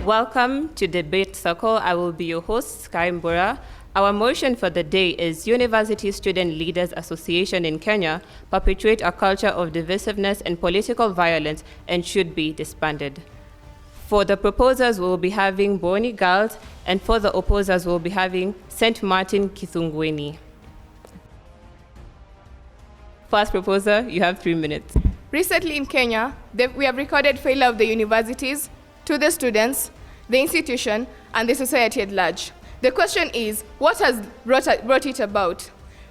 Welcome to Debate Circle. I will be your host, Sky Mbura. Our motion for the day is University Student Leaders Association in Kenya perpetuate a culture of divisiveness and political violence and should be disbanded. For the proposers, we'll be having Mbooni Girls, and for the opposers, we'll be having St. Martin Kithuguini. First proposer, you have 3 minutes. Recently in Kenya, we have recorded failure of the universities to the students, the institution, and the society at large. The question is, what has brought it about?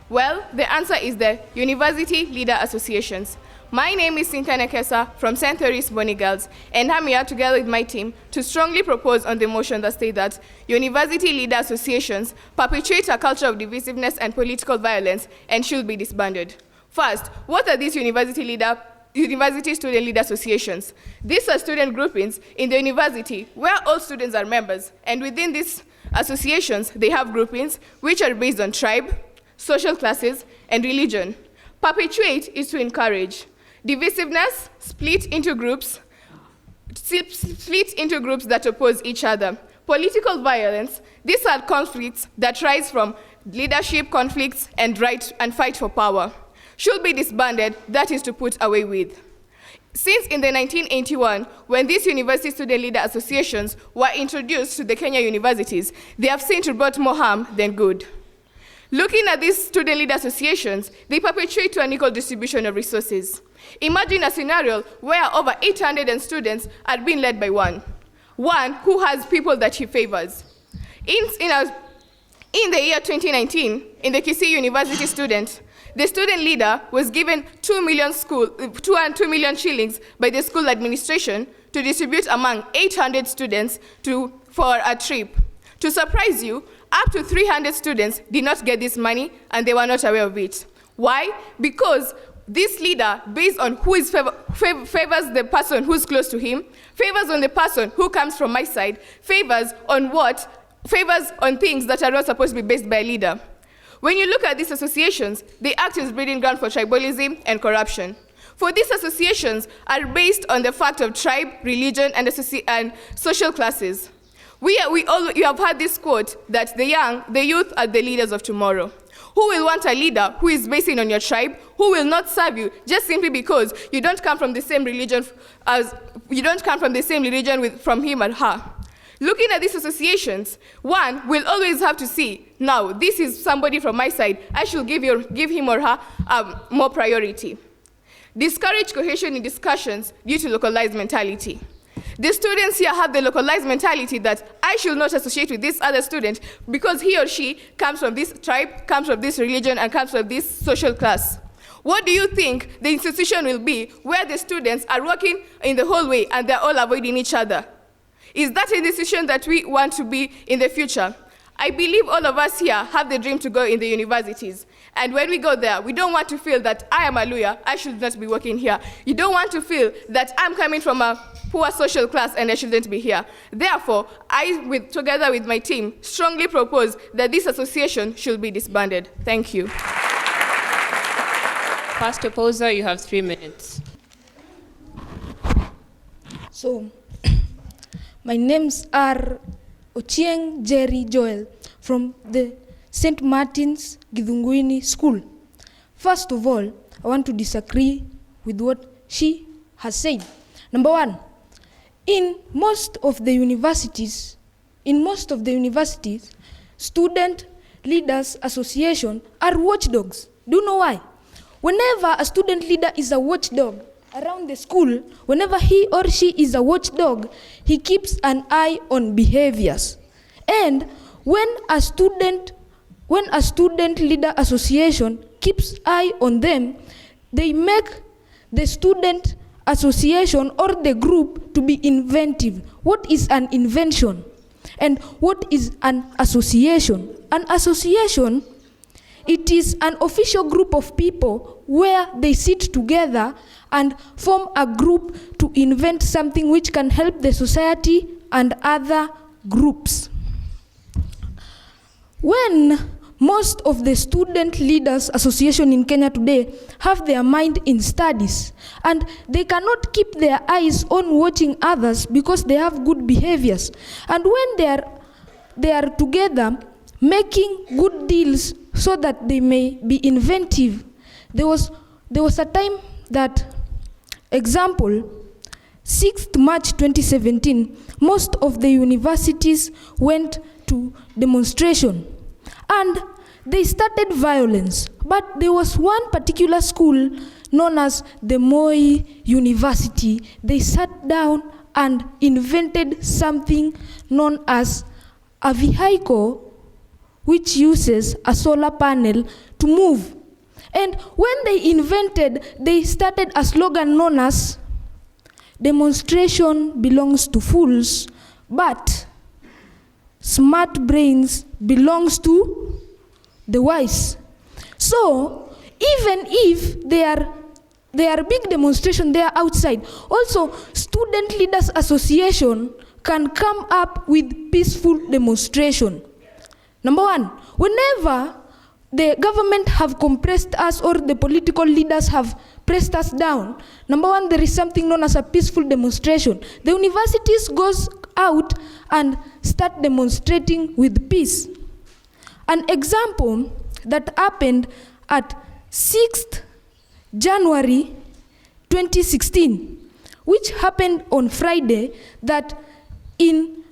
Well, the answer is the University Leader Associations. My name is Cynthia Nekesa from St. Mary's Mbooni Girls, and I'm here together with my team to strongly propose on the motion that states that University Leader Associations perpetuate a culture of divisiveness and political violence and should be disbanded. First, what are these University Student Leader Associations? These are student groupings in the university where all students are members, and within these associations, they have groupings which are based on tribe, social classes, and religion. Perpetuate is to encourage divisiveness, split into groups that oppose each other. Political violence, these are conflicts that rise from leadership conflicts and fight for power. Should be disbanded, that is to put away with. Since in the 1981, when these University Student Leader Associations were introduced to the Kenya universities, they have seen to brought more harm than good. Looking at these student leader associations, they perpetuate to an equal distribution of resources. Imagine a scenario where over 800 students are being led by one who has people that he favors. In the year 2019, in the Kisii University student, the student leader was given 2 million shillings by the school administration to distribute among 800 students for a trip. To surprise you, up to 300 students did not get this money and they were not aware of it. Why? Because this leader, based on who is favors the person who's close to him, favors on the person who comes from my side, favors on things that are not supposed to be based by a leader. When you look at these associations, they act as breeding ground for tribalism and corruption. For these associations are based on the fact of tribe, religion, and social classes. You have heard this quote that the youth are the leaders of tomorrow. Who will want a leader who is based on your tribe, who will not serve you just simply because you don't come from the same religion from him or her? Looking at these associations, one will always have to see, now, this is somebody from my side, I should give him or her more priority. Discourage cohesion in discussions due to localized mentality. The students here have the localized mentality that I should not associate with this other student because he or she comes from this tribe, comes from this religion, and comes from this social class. What do you think the institution will be where the students are walking in the hallway and they're all avoiding each other? Is that a decision that we want to be in the future? I believe all of us here have the dream to go in the universities. And when we go there, we don't want to feel that I am a lawyer, I should not be working here. You don't want to feel that I'm coming from a poor social class and I shouldn't be here. Therefore, together with my team, strongly propose that this association should be disbanded. Thank you. First opposer, you have 3 minutes. So, my names are Ochieng Jerry Joel from the St. Martin's Kithuguini School. First of all, I want to disagree with what she has said. Number one, in most of the universities, student leaders association are watchdogs. Do you know why? Whenever a student leader is a watchdog around the school, whenever he or she is a watchdog, he keeps an eye on behaviors. And when a student leader association keeps eye on them, they make the student association or the group to be inventive. What is an invention? And what is an association? An association, it is an official group of people where they sit together and form a group to invent something which can help the society and other groups. When most of the student leaders association in Kenya today have their mind in studies, and they cannot keep their eyes on watching others because they have good behaviors. And when they are together making good deals so that they may be inventive, there was a time that, example, 6th March 2017, most of the universities went to demonstration and they started violence. But there was one particular school known as the Moi University. They sat down and invented something known as a vehicle which uses a solar panel to move. And when they started a slogan known as "Demonstration belongs to fools, but smart brains belongs to the wise." So even if they are big demonstration, they are outside. Also, Student Leaders Association can come up with peaceful demonstration. Number one, whenever the government have compressed us or the political leaders have pressed us down, number one, there is something known as a peaceful demonstration. The universities goes out and start demonstrating with peace. An example that happened at 6th January 2016, which happened on Friday, that in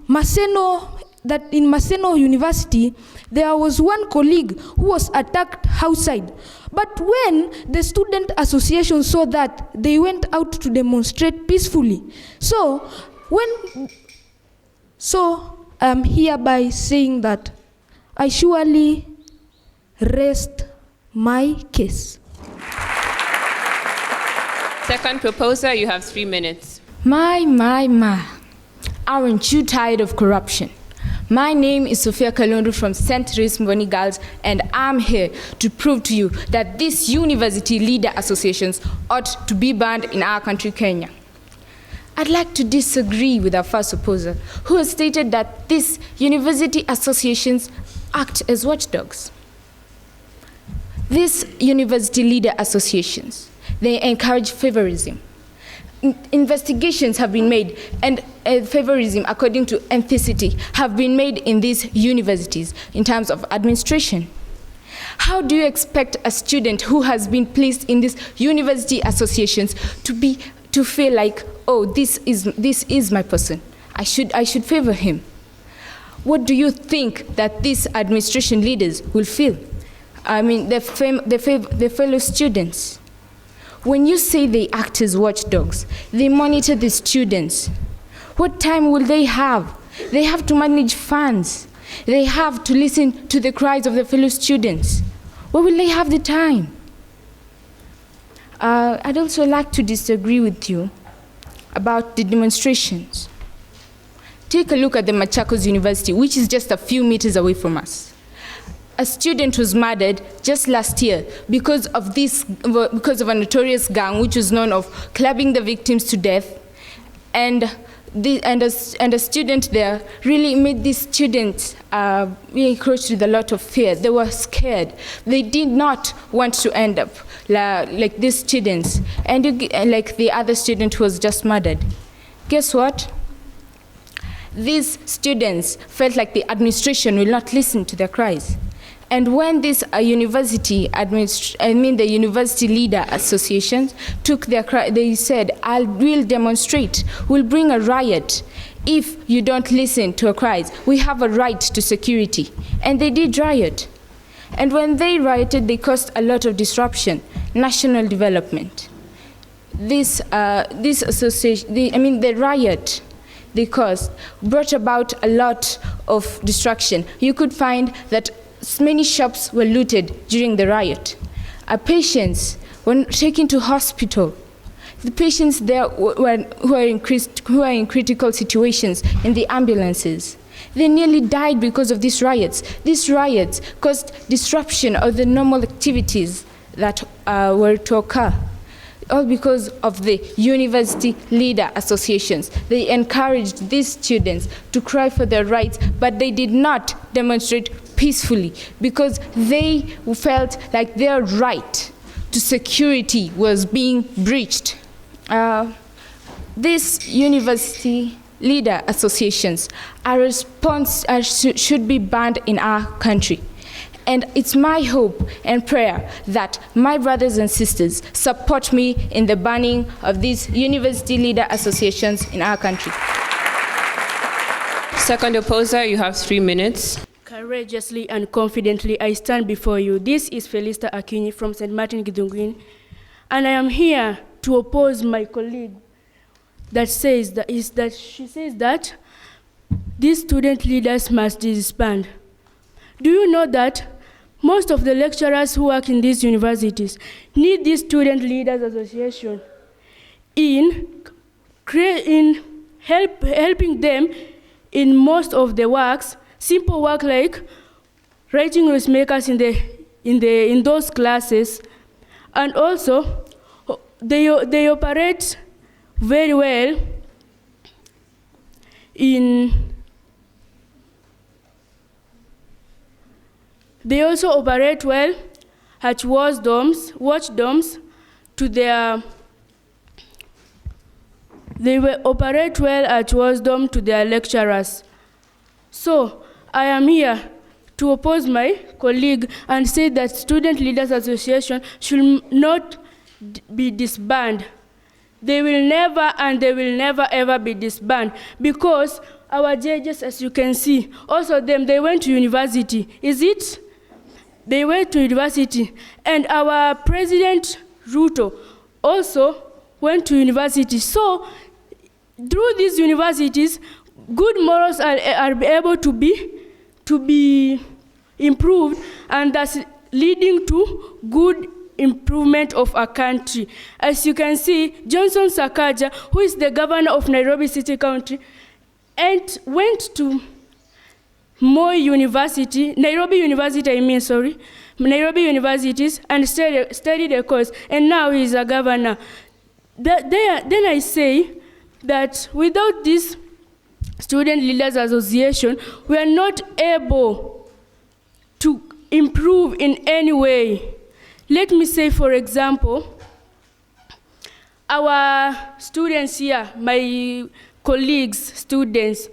Maseno University, there was one colleague who was attacked outside. But when the student association saw that, they went out to demonstrate peacefully. So I'm hereby saying that I surely rest my case. Second proposer, you have 3 minutes. My. Aren't you tired of corruption? My name is Sophia Kalundu from St. Therese Mbooni Girls, and I'm here to prove to you that these university leader associations ought to be banned in our country, Kenya. I'd like to disagree with our first opposer, who has stated that these university associations act as watchdogs. These university leader associations, they encourage favorism. Investigations have been made, and favorism, according to ethnicity, have been made in these universities in terms of administration. How do you expect a student who has been placed in these university associations to feel like, oh, this is my person, I should favor him? What do you think that these administration leaders will feel? I mean, their fellow students. When you say they act as watchdogs, they monitor the students. What time will they have? They have to manage funds. They have to listen to the cries of their fellow students. Where will they have the time? I'd also like to disagree with you about the demonstrations. Take a look at the Machakos University, which is just a few meters away from us. A student was murdered just last year because of a notorious gang which was known of clubbing the victims to death, and a student there really made these students really crouched with a lot of fear. They were scared. They did not want to end up like these students, and like the other student who was just murdered. Guess what? These students felt like the administration will not listen to their cries. And when this the university leader associations took their cry, they said, we'll demonstrate, we'll bring a riot if you don't listen to our cries. We have a right to security. And they did riot. And when they rioted, they caused a lot of disruption, national development. The riot they caused brought about a lot of destruction. You could find that many shops were looted during the riot. Our patients were taken to hospital. The patients there who are in critical situations in the ambulances. They nearly died because of these riots. These riots caused disruption of the normal activities that were to occur. all because of the university leader associations. They encouraged these students to cry for their rights, but they did not demonstrate peacefully because they felt like their right to security was being breached. These university leader associations should be banned in our country. And it's my hope and prayer that my brothers and sisters support me in the banning of these university leader associations in our country. Second opposer, you have 3 minutes. Courageously and confidently, I stand before you. This is Felista Akinyi from St. Martin, Kithuguini, and I am here to oppose my colleague that says that she says that these student leaders must disband. Do you know that most of the lecturers who work in these universities need this student leaders association in helping them in most of the works, simple work like writing notemakers in those classes, and also they operate very well They also operate well at watch domes to their lecturers. So I am here to oppose my colleague and say that Student Leaders Association should not be disbanded. They will never ever be disbanded because our judges, as you can see, also they went to university. Is it? They went to university, and our President Ruto also went to university. So through these universities, good morals are able to be improved, and that's leading to good improvement of our country. As you can see, Johnson Sakaja, who is the governor of Nairobi City County, and went to Nairobi Universities, and studied a course, and now he is a governor. Then I say that without this Student Leaders Association, we are not able to improve in any way. Let me say, for example, our students here, my colleagues, students,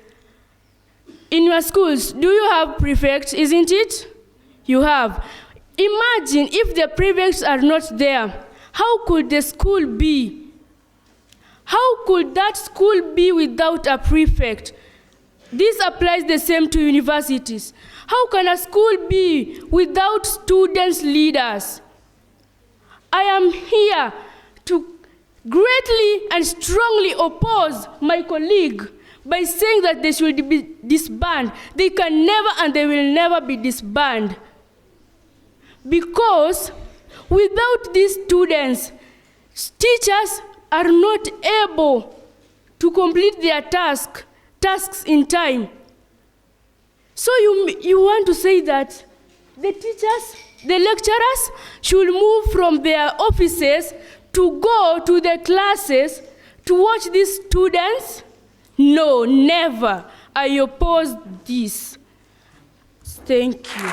in your schools, do you have prefects, isn't it? You have. Imagine if the prefects are not there, how could the school be? How could that school be without a prefect? This applies the same to universities. How can a school be without students' leaders? I am here to greatly and strongly oppose my colleague by saying that they should be disbanded. They can never and they will never be disbanded. Because without these students, teachers are not able to complete their tasks in time. So you want to say that the teachers, the lecturers should move from their offices to go to the classes to watch these students? No, never. I oppose this. Thank you.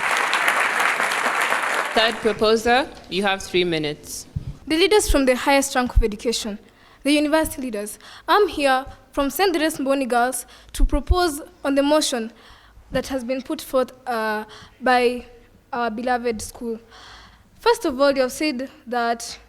Third proposer, you have 3 minutes. The leaders from the highest rank of education, the university leaders. I'm here from St. Mbooni Girls to propose on the motion that has been put forth by our beloved school. First of all, you have said that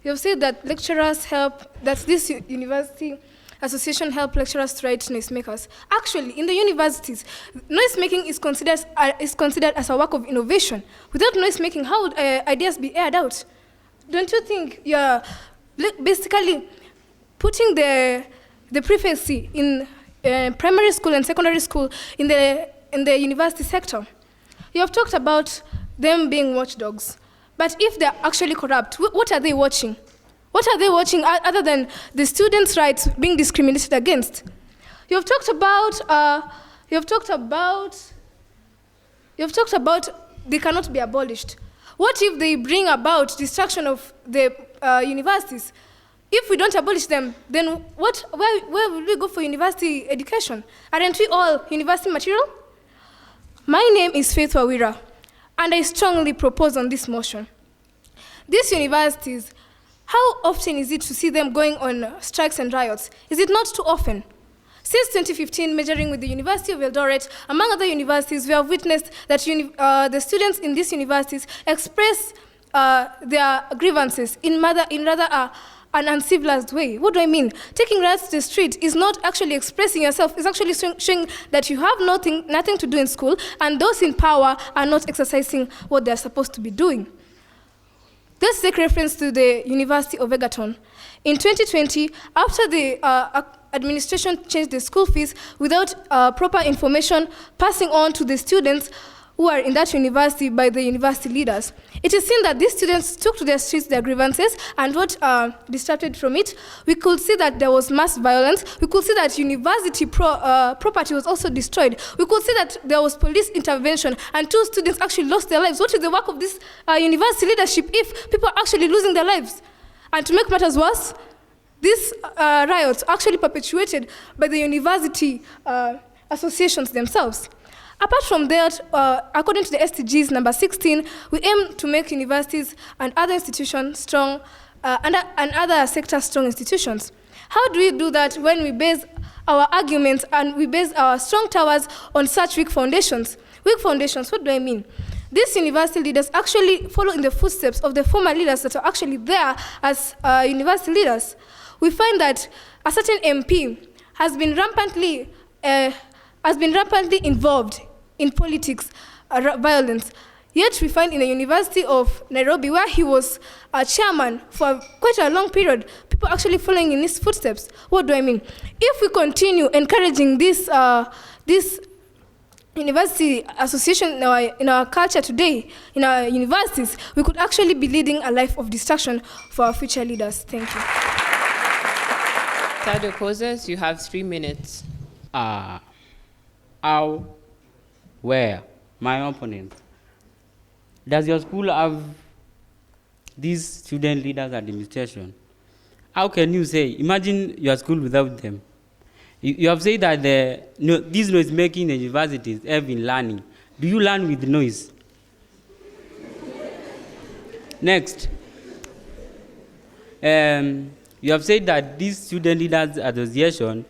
lecturers help, that this university association help lecturers to write noisemakers. Actually, in the universities, noisemaking is considered as a work of innovation. Without noisemaking, how would ideas be aired out? Don't you think you're basically putting the prefectcy in primary school and secondary school in the university sector? You have talked about them being watchdogs, but if they're actually corrupt, what are they watching? What are they watching other than the students' rights being discriminated against? You have talked about they cannot be abolished. What if they bring about destruction of the universities? If we don't abolish them, then where will we go for university education? Aren't we all university material? My name is Faith Wawira, and I strongly propose on this motion. These universities, how often is it to see them going on strikes and riots? Is it not too often? Since 2015, measuring with the University of Eldoret, among other universities, we have witnessed that the students in these universities express their grievances in rather an uncivilized way. What do I mean? Taking riots to the street is not actually expressing yourself. It's actually showing that you have nothing to do in school, and those in power are not exercising what they're supposed to be doing. Let's take reference to the University of Egerton. In 2020, after the administration changed the school fees without proper information passing on to the students who are in that university by the university leaders, it is seen that these students took to their streets their grievances, and what disrupted from it, we could see that there was mass violence. We could see that university property was also destroyed. We could see that there was police intervention, and 2 students actually lost their lives. What is the work of this university leadership if people are actually losing their lives? And to make matters worse, these riots are actually perpetuated by the university associations themselves. Apart from that, according to the SDGs number 16, we aim to make universities and other institutions strong, and other sectors strong institutions. How do we do that when we base our arguments and we base our strong towers on such weak foundations? Weak foundations, what do I mean? These university leaders actually follow in the footsteps of the former leaders that are actually there as university leaders. We find that a certain MP has been rampantly involved in politics, violence. Yet we find in the University of Nairobi, where he was a chairman for quite a long period, people actually following in his footsteps. What do I mean? If we continue encouraging this university association in our culture today, in our universities, we could actually be leading a life of destruction for our future leaders. Thank you. Third opposers, you have 3 minutes. How, where, my opponent, does your school have these student leaders administration? How can you say, imagine your school without them? You have said that these noise-making universities have been learning. Do you learn with noise? Next, you have said that these student leaders association,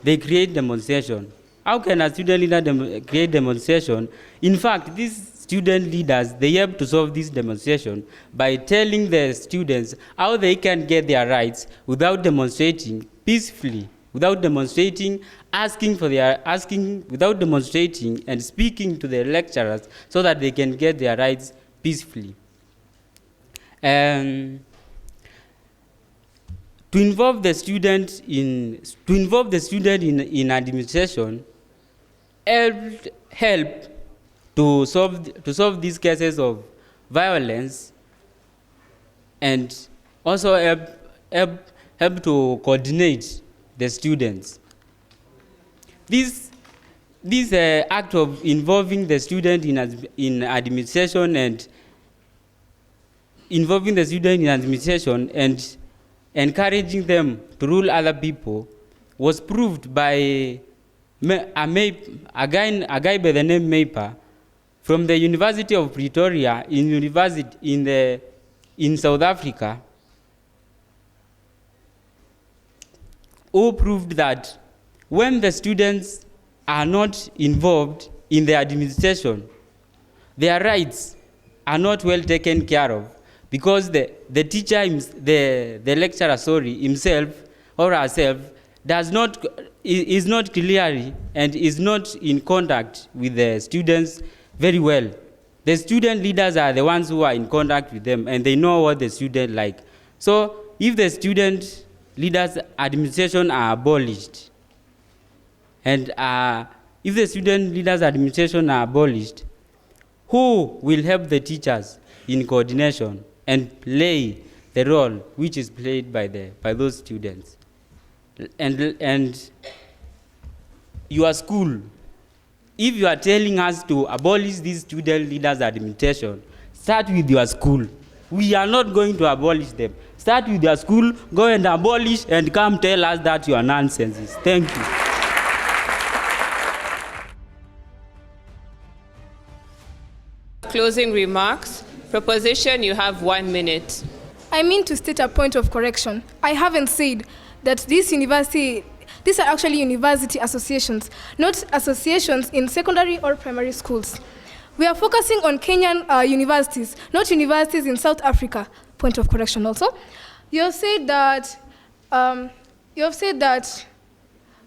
they create demonstration. How can a student leader create demonstration? In fact, these student leaders, they help to solve this demonstration by telling the students how they can get their rights without demonstrating peacefully, without demonstrating, without demonstrating and speaking to the lecturers so that they can get their rights peacefully. To involve the student in administration help to solve these cases of violence, and also help to coordinate the students. This act of involving the student in administration and encouraging them to rule other people was proved by a guy by the name Mayper from the University of Pretoria in South Africa, who proved that when the students are not involved in the administration, their rights are not well taken care of, because the teacher, the lecturer, himself or herself is not clearly and is not in contact with the students very well. The student leaders are the ones who are in contact with them, and they know what the student like. So if the student leaders administration are abolished, and if the student leaders administration are abolished, who will help the teachers in coordination and play the role which is played by those students? And your school, if you are telling us to abolish these student leaders administration, Start with your school. We are not going to abolish them. Start with your school, go and abolish, and come tell us that you are nonsense. Thank you. Closing remarks. Proposition, you have 1 minute. I mean to state a point of correction. I haven't said that these are actually university associations, not associations in secondary or primary schools. We are focusing on Kenyan universities, not universities in South Africa. Point of correction also. You have said that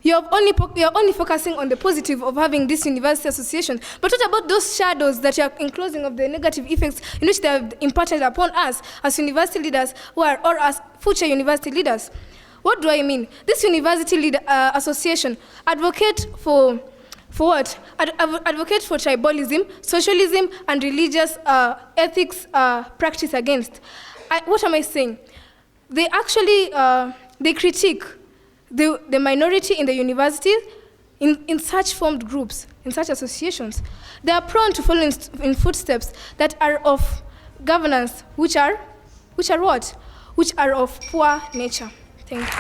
you're only focusing on the positive of having this university association. But what about those shadows that you are enclosing of the negative effects in which they have imparted upon us as university leaders or as future university leaders? What do I mean? This university association advocate for what? Advocate for tribalism, socialism, and religious ethics practice against. What am I saying? They actually they critique the minority in the university in such formed groups, in such associations. They are prone to follow in footsteps that are of governance, which are what? Which are of poor nature. Thank you.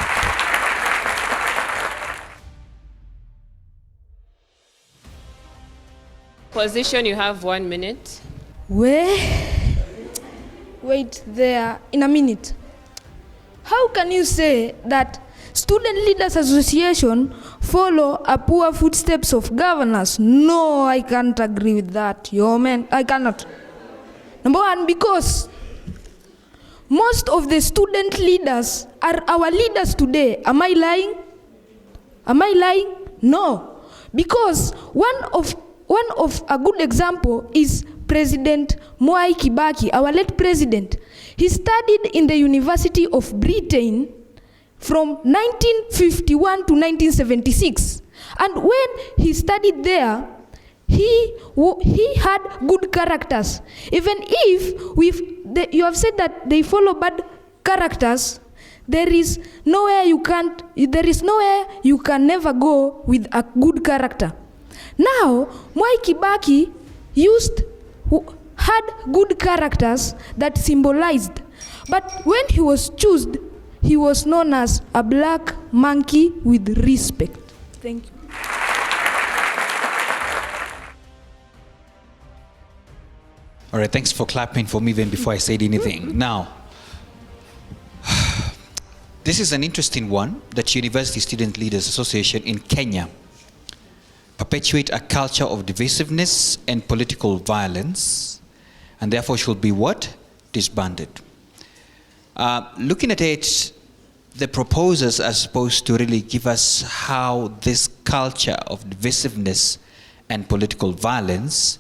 Position, you have 1 minute. Wait there in a minute. How can you say that Student Leaders Association follow a poor footsteps of governors? No, I can't agree with that. Yo, man, I cannot. Number one, because most of the student leaders are our leaders today. Am I lying? Am I lying? No. Because one of a good example is President Mwai Kibaki, our late president. He studied in the University of Britain from 1951 to 1976. And when he studied there, he had good characters. Even if you have said that they follow bad characters, there is nowhere you can never go with a good character. Now, Mwai Kibaki had good characters that symbolized. But when he was chosen, he was known as a black monkey with respect. Thank you. All right, thanks for clapping for me even before I said anything. Now, this is an interesting one, that University Student Leaders Association in Kenya perpetuate a culture of divisiveness and political violence, and therefore should be what? Disbanded. Looking at it, the proposers are supposed to really give us how this culture of divisiveness and political violence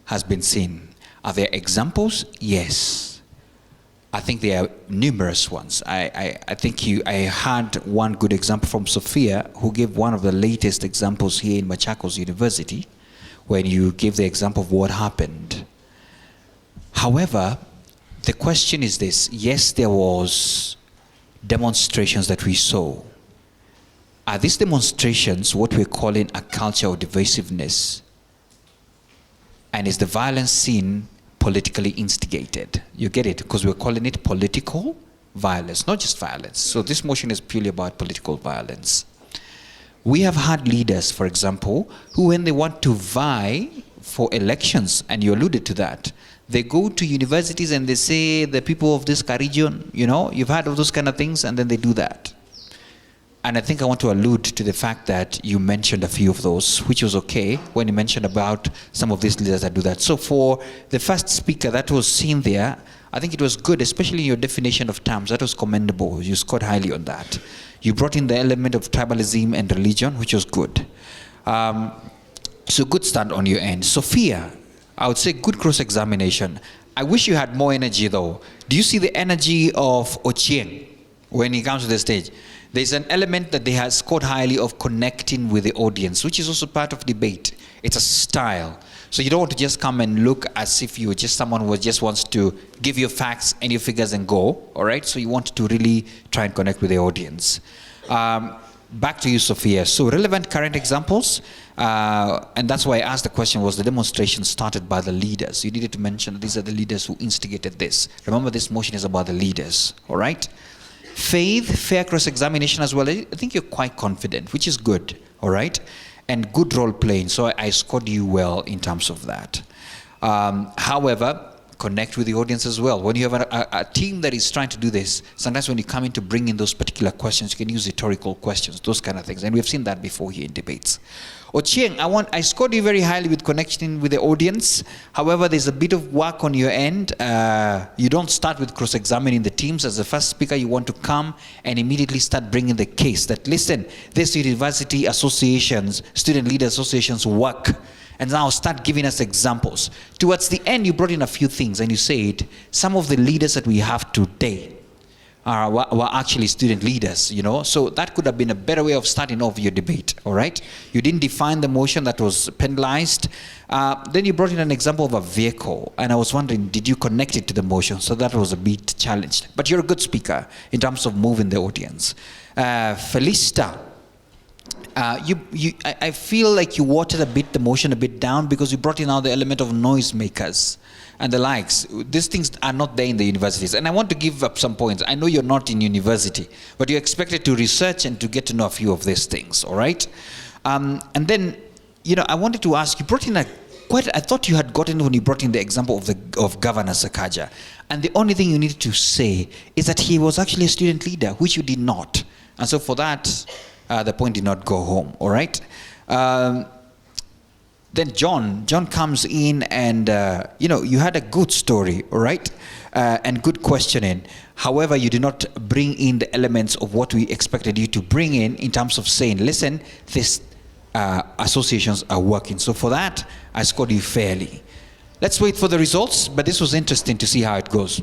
has been seen. Are there examples? Yes. I think there are numerous ones. I had one good example from Sophia, who gave one of the latest examples here in Machakos University, when you gave the example of what happened. However, the question is this: yes, there was demonstrations that we saw. Are these demonstrations what we're calling a culture of divisiveness? And is the violence seen politically instigated? You get it? Because we're calling it political violence, not just violence. So this motion is purely about political violence. We have had leaders, for example, who when they want to vie for elections, and you alluded to that, they go to universities and they say, the people of this region, you've heard of those kind of things, and then they do that. And I think I want to allude to the fact that you mentioned a few of those, which was okay when you mentioned about some of these leaders that do that. So for the first speaker that was seen there, I think it was good, especially in your definition of terms. That was commendable. You scored highly on that. You brought in the element of tribalism and religion, which was good. So good start on your end. Sophia, I would say good cross-examination. I wish you had more energy though. Do you see the energy of Ochieng when he comes to the stage? There's an element that they have scored highly of connecting with the audience, which is also part of debate. It's a style. So you don't want to just come and look as if you're just someone who just wants to give you facts and your figures and go, all right? So you want to really try and connect with the audience. Back to you, Sophia. So relevant current examples, and that's why I asked the question, was the demonstration started by the leaders? You needed to mention that these are the leaders who instigated this. Remember, this motion is about the leaders, all right? Faith, fair cross-examination as well. I think you're quite confident, which is good, all right? And good role playing, so I scored you well in terms of that. However, connect with the audience as well. When you have a team that is trying to do this, sometimes when you come in to bring in those particular questions, you can use rhetorical questions, those kind of things. And we've seen that before here in debates. Ochieng, I scored you very highly with connection with the audience. However, there's a bit of work on your end. You don't start with cross-examining the teams. As the first speaker, you want to come and immediately start bringing the case that, listen, this university associations, student leader associations work. And now start giving us examples. Towards the end, you brought in a few things and you said, some of the leaders that we have today were actually student leaders, you know. So that could have been a better way of starting off your debate, all right? You didn't define the motion that was penalized. Then you brought in an example of a vehicle. And I was wondering, did you connect it to the motion? So that was a bit challenged. But you're a good speaker in terms of moving the audience. Felista. I feel like you watered the motion a bit down because you brought in now the element of noisemakers and the likes. These things are not there in the universities. And I want to give up some points. I know you're not in university, but you're expected to research and to get to know a few of these things, all right? And then, you know, I wanted to ask, you brought in I thought you had gotten when you brought in the example of Governor Sakaja. And the only thing you needed to say is that he was actually a student leader, which you did not. And so for that, the point did not go home, all right? Then John comes in and, you know, you had a good story, all right? And good questioning. However, you did not bring in the elements of what we expected you to bring in terms of saying, listen, these associations are working. So for that, I scored you fairly. Let's wait for the results, but this was interesting to see how it goes.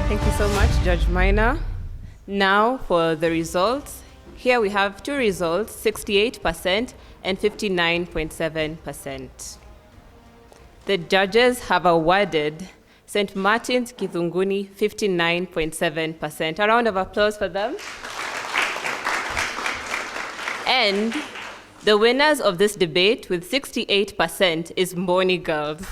Thank you so much, Judge Minor. Now for the results. Here we have two results, 68% and 59.7%. The judges have awarded St. Martin's Kithuguini 59.7%. A round of applause for them. And the winners of this debate with 68% is Mbooni Girls.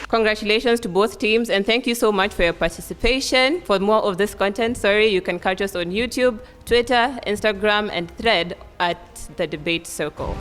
Congratulations to both teams, and thank you so much for your participation. For more of this content, you can catch us on YouTube, Twitter, Instagram, and Thread at The Debate Circle.